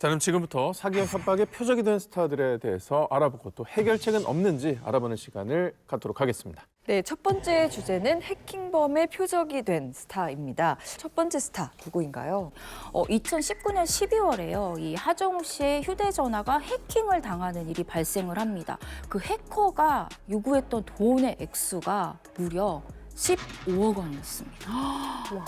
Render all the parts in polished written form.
자, 그럼 지금부터 사기와 협박의 표적이 된 스타들에 대해서 알아보고 또 해결책은 없는지 알아보는 시간을 갖도록 하겠습니다. 네, 첫 번째 주제는 해킹범의 표적이 된 스타입니다. 첫 번째 스타 누구인가요? 2019년 12월에요. 이 하정우 씨의 휴대전화가 해킹을 당하는 일이 발생을 합니다. 그 해커가 요구했던 돈의 액수가 무려 15억 원이었습니다. 와.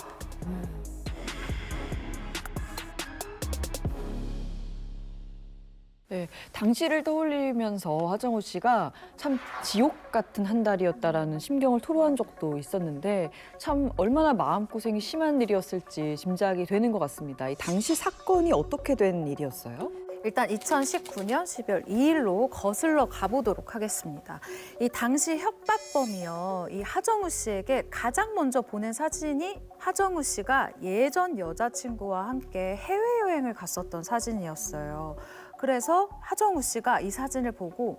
네, 당시를 떠올리면서 하정우 씨가 참 지옥 같은 한 달이었다라는 심경을 토로한 적도 있었는데 참 얼마나 마음고생이 심한 일이었을지 짐작이 되는 것 같습니다. 이 당시 사건이 어떻게 된 일이었어요? 일단 2019년 12월 2일로 거슬러 가보도록 하겠습니다. 이 당시 협박범이요. 이 하정우 씨에게 가장 먼저 보낸 사진이 하정우 씨가 예전 여자친구와 함께 해외여행을 갔었던 사진이었어요. 그래서 하정우 씨가 이 사진을 보고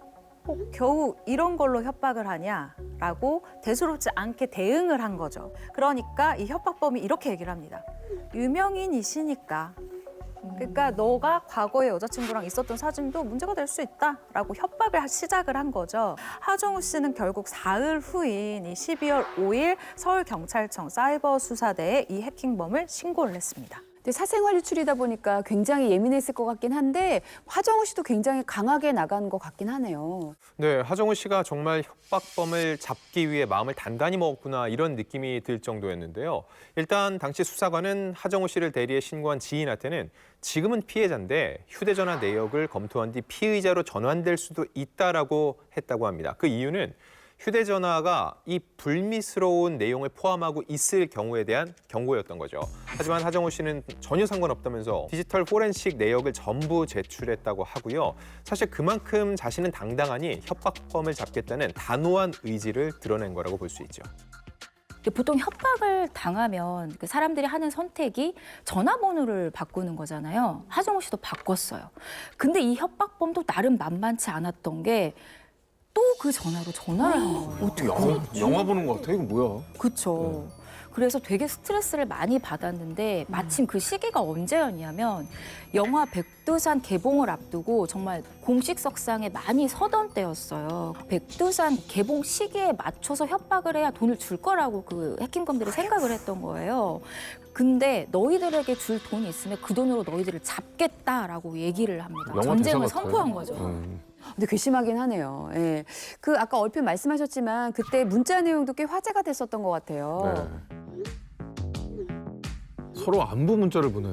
겨우 이런 걸로 협박을 하냐라고 대수롭지 않게 대응을 한 거죠. 그러니까 이 협박범이 이렇게 얘기를 합니다. 유명인이시니까. 그러니까 너가 과거에 여자친구랑 있었던 사진도 문제가 될 수 있다라고 협박을 시작을 한 거죠. 하정우 씨는 결국 사흘 후인 이 12월 5일 서울경찰청 사이버수사대에 이 해킹범을 신고를 했습니다. 근데 사생활 유출이다 보니까 굉장히 예민했을 것 같긴 한데 하정우 씨도 굉장히 강하게 나간 것 같긴 하네요. 네, 하정우 씨가 정말 협박범을 잡기 위해 마음을 단단히 먹었구나 이런 느낌이 들 정도였는데요. 일단 당시 수사관은 하정우 씨를 대리해 신고한 지인한테는 지금은 피해자인데 휴대전화 내역을 검토한 뒤 피의자로 전환될 수도 있다라고 했다고 합니다. 그 이유는 휴대전화가 이 불미스러운 내용을 포함하고 있을 경우에 대한 경고였던 거죠. 하지만 하정우 씨는 전혀 상관없다면서 디지털 포렌식 내역을 전부 제출했다고 하고요. 사실 그만큼 자신은 당당하니 협박범을 잡겠다는 단호한 의지를 드러낸 거라고 볼 수 있죠. 보통 협박을 당하면 그 사람들이 하는 선택이 전화번호를 바꾸는 거잖아요. 하정우 씨도 바꿨어요. 근데 이 협박범도 나름 만만치 않았던 게 또 그 전화로 전화를 한 거예요. 어떻게 영화 보는 것 같아? 이거 뭐야? 그렇죠. 그래서 되게 스트레스를 많이 받았는데 마침 그 시기가 언제였냐면 영화 백두산 개봉을 앞두고 정말 공식 석상에 많이 서던 때였어요. 백두산 개봉 시기에 맞춰서 협박을 해야 돈을 줄 거라고 그 해킹범들이 생각을 했던 거예요. 근데 너희들에게 줄 돈이 있으면 그 돈으로 너희들을 잡겠다라고 얘기를 합니다. 영화 전쟁을 대사 같아요. 선포한 거죠. 근데 괘씸하긴 하네요. 예. 그 아까 얼핏 말씀하셨지만 그때 문자 내용도 꽤 화제가 됐었던 것 같아요. 네. 서로 안부 문자를 보내.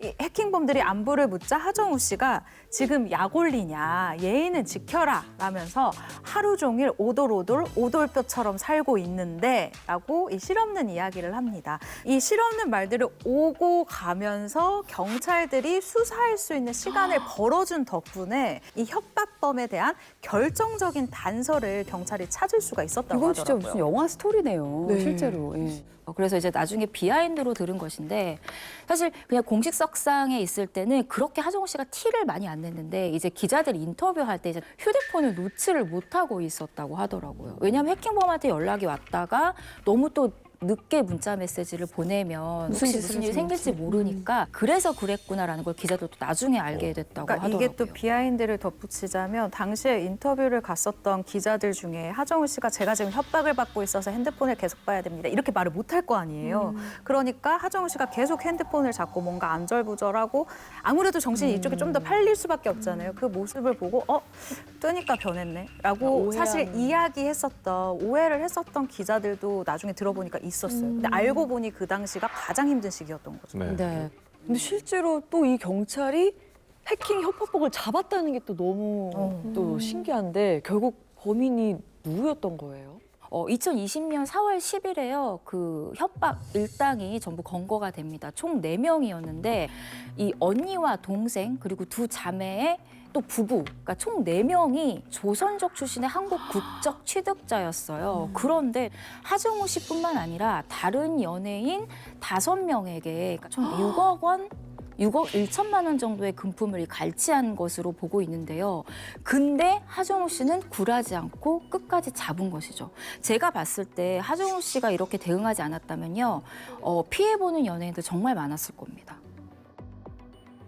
이 해킹범들이 안부를 묻자 하정우 씨가 지금 약 올리냐, 예의는 지켜라 라면서 하루 종일 오돌뼈처럼 살고 있는데 라고 이 실없는 이야기를 합니다. 이 실없는 말들을 오고 가면서 경찰들이 수사할 수 있는 시간을 벌어준 덕분에 이 협박범에 대한 결정적인 단서를 경찰이 찾을 수가 있었다고 이건 하더라고요. 진짜 무슨 영화 스토리네요. 네. 실제로. 예. 그래서 이제 나중에 비하인드로 들은 것인데 사실 그냥 공식 석상에 있을 때는 그렇게 하정우 씨가 티를 많이 안 냈는데 이제 기자들 인터뷰할 때 이제 휴대폰을 놓지를 못하고 있었다고 하더라고요. 왜냐하면 해킹범한테 연락이 왔다가 너무 또 늦게 문자 메시지를 보내면 혹시 무슨 일이 생길지 모르니까 그래서 그랬구나라는 걸 기자들도 나중에 알게 됐다고 그러니까 하더라고요. 이게 또 비하인드를 덧붙이자면 당시에 인터뷰를 갔었던 기자들 중에 하정우 씨가 제가 지금 협박을 받고 있어서 핸드폰을 계속 봐야 됩니다. 이렇게 말을 못 할 거 아니에요. 그러니까 하정우 씨가 계속 핸드폰을 잡고 뭔가 안절부절하고 아무래도 정신이 이쪽에 좀 더 팔릴 수밖에 없잖아요. 그 모습을 보고 뜨니까 변했네 라고 사실 오해를 했었던 기자들도 나중에 들어보니까 있었어요. 근데 알고 보니 그 당시가 가장 힘든 시기였던 거죠. 네. 네. 근데 실제로 또 이 경찰이 해킹 협박범을 잡았다는 게 또 너무 또 신기한데 결국 범인이 누구였던 거예요? 2020년 4월 10일에요. 그 협박 일당이 전부 검거가 됩니다. 총 4명이었는데 이 언니와 동생 그리고 두 자매의 또 부부, 그러니까 총 4명이 조선족 출신의 한국 국적 취득자였어요. 그런데 하정우 씨뿐만 아니라 다른 연예인 5명에게 그러니까 총 6억 1천만 원 정도의 금품을 갈취한 것으로 보고 있는데요. 근데 하정우 씨는 굴하지 않고 끝까지 잡은 것이죠. 제가 봤을 때 하정우 씨가 이렇게 대응하지 않았다면요. 피해보는 연예인들 정말 많았을 겁니다.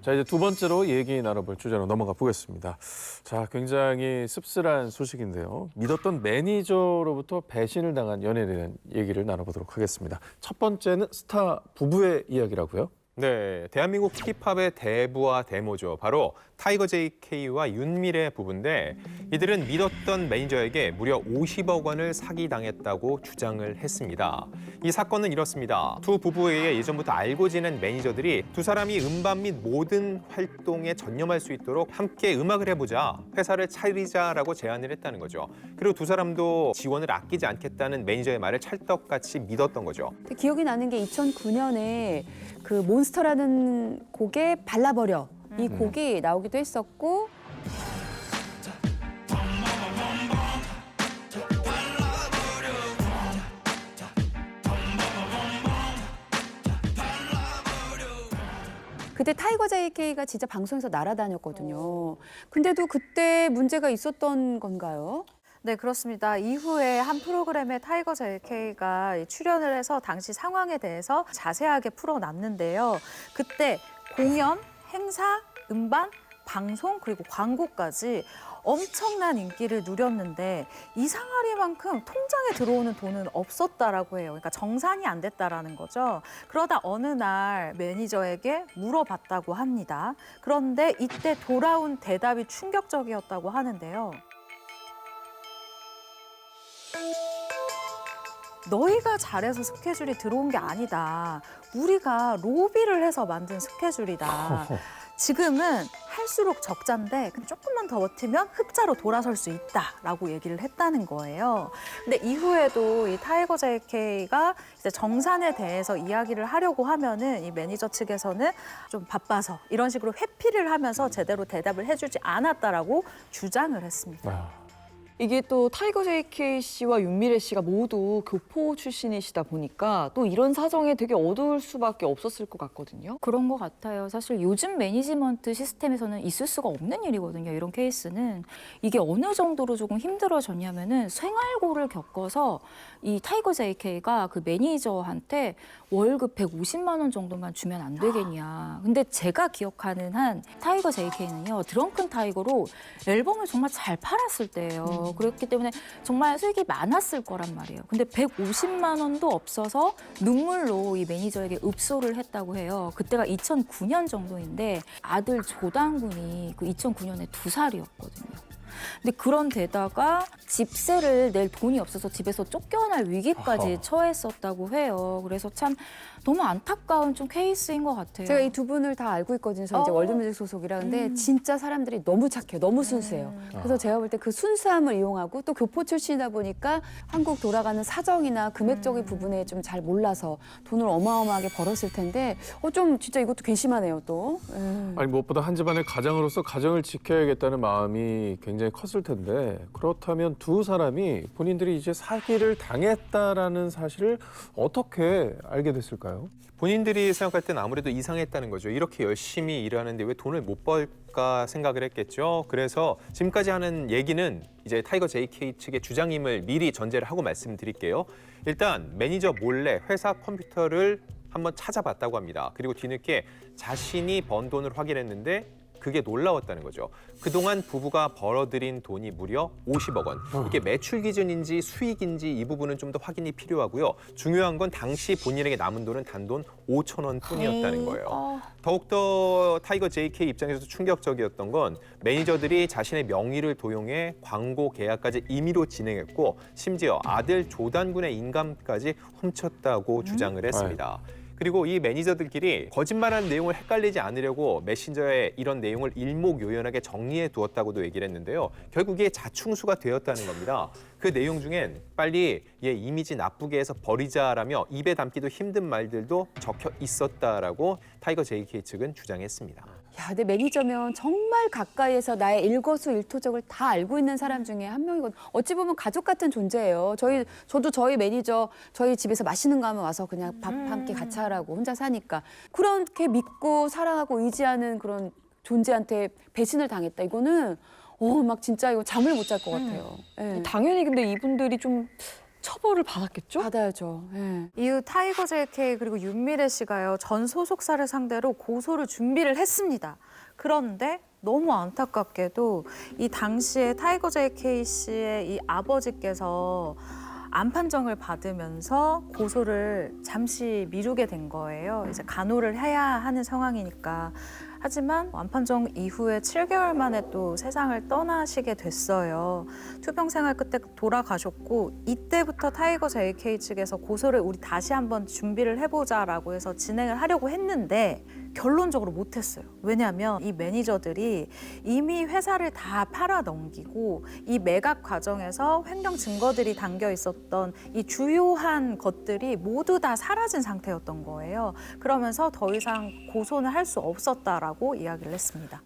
자, 이제 두 번째로 얘기 나눠볼 주제로 넘어가 보겠습니다. 자, 굉장히 씁쓸한 소식인데요. 믿었던 매니저로부터 배신을 당한 연예인에 대한 얘기를 나눠보도록 하겠습니다. 첫 번째는 스타 부부의 이야기라고요? 네, 대한민국 힙합의 대부와 대모죠. 바로 타이거 JK와 윤미래 부부인데 이들은 믿었던 매니저에게 무려 50억 원을 사기당했다고 주장을 했습니다. 이 사건은 이렇습니다. 두 부부에게 예전부터 알고 지낸 매니저들이 두 사람이 음반 및 모든 활동에 전념할 수 있도록 함께 음악을 해보자, 회사를 차리자라고 제안을 했다는 거죠. 그리고 두 사람도 지원을 아끼지 않겠다는 매니저의 말을 찰떡같이 믿었던 거죠. 기억이 나는 게 2009년에 그 몬스터라는 곡에 발라버려 이 곡이 나오기도 했었고 그때 타이거 JK가 진짜 방송에서 날아다녔거든요. 근데도 그때 문제가 있었던 건가요? 네, 그렇습니다. 이후에 한 프로그램에 타이거 JK가 출연을 해서 당시 상황에 대해서 자세하게 풀어놨는데요. 그때 공연, 행사, 음반, 방송 그리고 광고까지 엄청난 인기를 누렸는데 이상하리만큼 통장에 들어오는 돈은 없었다라고 해요. 그러니까 정산이 안 됐다라는 거죠. 그러다 어느 날 매니저에게 물어봤다고 합니다. 그런데 이때 돌아온 대답이 충격적이었다고 하는데요. 너희가 잘해서 스케줄이 들어온 게 아니다. 우리가 로비를 해서 만든 스케줄이다. 지금은 할수록 적자인데 조금만 더 버티면 흑자로 돌아설 수 있다라고 얘기를 했다는 거예요. 근데 이후에도 이 타이거 JK가 이제 정산에 대해서 이야기를 하려고 하면은 이 매니저 측에서는 좀 바빠서 이런 식으로 회피를 하면서 제대로 대답을 해주지 않았다라고 주장을 했습니다. 이게 또 타이거 JK 씨와 윤미래 씨가 모두 교포 출신이시다 보니까 또 이런 사정에 되게 어두울 수밖에 없었을 것 같거든요. 그런 것 같아요. 사실 요즘 매니지먼트 시스템에서는 있을 수가 없는 일이거든요. 이런 케이스는. 이게 어느 정도로 조금 힘들어졌냐면은 생활고를 겪어서 이 타이거 JK가 그 매니저한테 월급 150만 원 정도만 주면 안 되겠냐. 근데 제가 기억하는 한 타이거 JK는요. 드렁큰 타이거로 앨범을 정말 잘 팔았을 때예요. 그렇기 때문에 정말 수익이 많았을 거란 말이에요. 근데 150만 원도 없어서 눈물로 이 매니저에게 읍소를 했다고 해요. 그때가 2009년 정도인데 아들 조단군이 그 2009년에 2살이었거든요. 근데 그런 데다가 집세를 낼 돈이 없어서 집에서 쫓겨날 위기까지 처했었다고 해요. 그래서 참 너무 안타까운 좀 케이스인 것 같아요. 제가 이 두 분을 다 알고 있거든요. 저 이제 월드뮤직 소속이라. 근데 진짜 사람들이 너무 착해요. 너무 순수해요. 그래서 제가 볼 때 그 순수함을 이용하고 또 교포 출신이다 보니까 한국 돌아가는 사정이나 금액적인 부분에 좀 잘 몰라서 돈을 어마어마하게 벌었을 텐데 좀 진짜 이것도 괘씸하네요 또. 아니 무엇보다 한 집안의 가장으로서 가정을 지켜야겠다는 마음이 굉장히 컸을 텐데 그렇다면 두 사람이 본인들이 이제 사기를 당했다라는 사실을 어떻게 알게 됐을까요? 본인들이 생각할 때는 아무래도 이상했다는 거죠. 이렇게 열심히 일하는데 왜 돈을 못 벌까 생각을 했겠죠. 그래서 지금까지 하는 얘기는 이제 타이거 JK 측의 주장임을 미리 전제를 하고 말씀드릴게요. 일단 매니저 몰래 회사 컴퓨터를 한번 찾아봤다고 합니다. 그리고 뒤늦게 자신이 번 돈을 확인했는데 그게 놀라웠다는 거죠. 그동안 부부가 벌어들인 돈이 무려 50억 원. 이게 매출 기준인지 수익인지 이 부분은 좀 더 확인이 필요하고요. 중요한 건 당시 본인에게 남은 돈은 단돈 5천 원 뿐이었다는 거예요. 더욱더 타이거 JK 입장에서도 충격적이었던 건 매니저들이 자신의 명의를 도용해 광고 계약까지 임의로 진행했고 심지어 아들 조단군의 인감까지 훔쳤다고 주장을 했습니다. 그리고 이 매니저들끼리 거짓말하는 내용을 헷갈리지 않으려고 메신저에 이런 내용을 일목요연하게 정리해 두었다고도 얘기를 했는데요. 결국 이게 자충수가 되었다는 겁니다. 그 내용 중엔 빨리 얘 이미지 나쁘게 해서 버리자라며 입에 담기도 힘든 말들도 적혀 있었다라고 타이거 JK 측은 주장했습니다. 야, 근데 매니저면 정말 가까이에서 나의 일거수일투족을 다 알고 있는 사람 중에 한 명이거든요. 어찌 보면 가족 같은 존재예요. 저도 저희 매니저 저희 집에서 맛있는 거 하면 와서 그냥 밥 함께 같이 하라고 혼자 사니까 그렇게 믿고 사랑하고 의지하는 그런 존재한테 배신을 당했다. 이거는 막 진짜 이거 잠을 못 잘 것 같아요. 예. 당연히 근데 이분들이 좀 처벌을 받았겠죠? 받아야죠. 예. 이후 타이거 JK 그리고 윤미래 씨가요, 전 소속사를 상대로 고소를 준비를 했습니다. 그런데 너무 안타깝게도 이 당시에 타이거 JK 씨의 이 아버지께서 암 판정을 받으면서 고소를 잠시 미루게 된 거예요. 이제 간호를 해야 하는 상황이니까. 하지만 암 판정 이후에 7개월 만에 또 세상을 떠나시게 됐어요. 투병 생활 끝에 돌아가셨고, 이때부터 타이거 JK 측에서 고소를 우리 다시 한번 준비를 해보자라고 해서 진행을 하려고 했는데 결론적으로 못했어요. 왜냐하면 이 매니저들이 이미 회사를 다 팔아 넘기고 이 매각 과정에서 횡령 증거들이 담겨 있었던 이 주요한 것들이 모두 다 사라진 상태였던 거예요. 그러면서 더 이상 고소는 할 수 없었다라고 이야기를 했습니다.